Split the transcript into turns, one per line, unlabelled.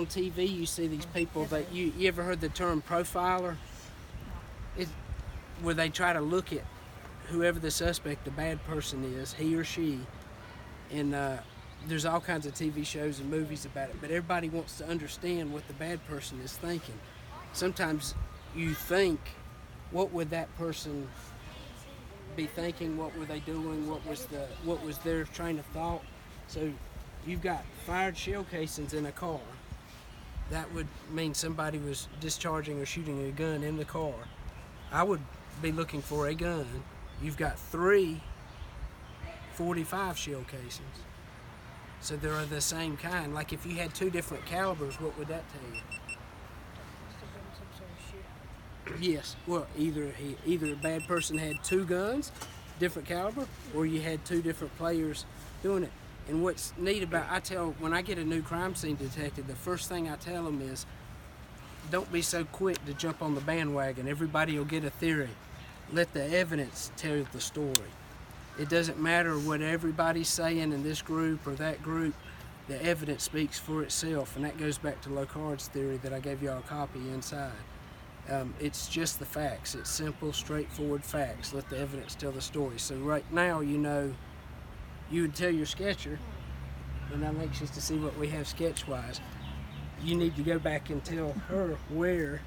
on TV, you see these people that you ever heard the term profiler? Where they try to look at whoever the suspect, the bad person is, he or she, and there's all kinds of TV shows and movies about it, but everybody wants to understand what the bad person is thinking. Sometimes you think, what would that person be thinking? What were they doing? What was their train of thought? So you've got fired shell casings in a car. That would mean somebody was discharging or shooting a gun in the car. I would be looking for a gun. You've got 3 .45 shell casings. So they're the same kind. Like if you had 2 different calibers, what would that tell you? Yes. Well, either a bad person had 2 guns, different caliber, or you had 2 different players doing it. And what's neat about, when I get a new crime scene detective, the first thing I tell them is, don't be so quick to jump on the bandwagon. Everybody will get a theory. Let the evidence tell the story. It doesn't matter what everybody's saying in this group or that group. The evidence speaks for itself, and that goes back to Locard's theory that I gave y'all a copy inside. It's just the facts. It's simple, straightforward facts. Let the evidence tell the story. So right now, you know, you would tell your sketcher, and I'm anxious to see what we have sketch-wise. You need to go back and tell her where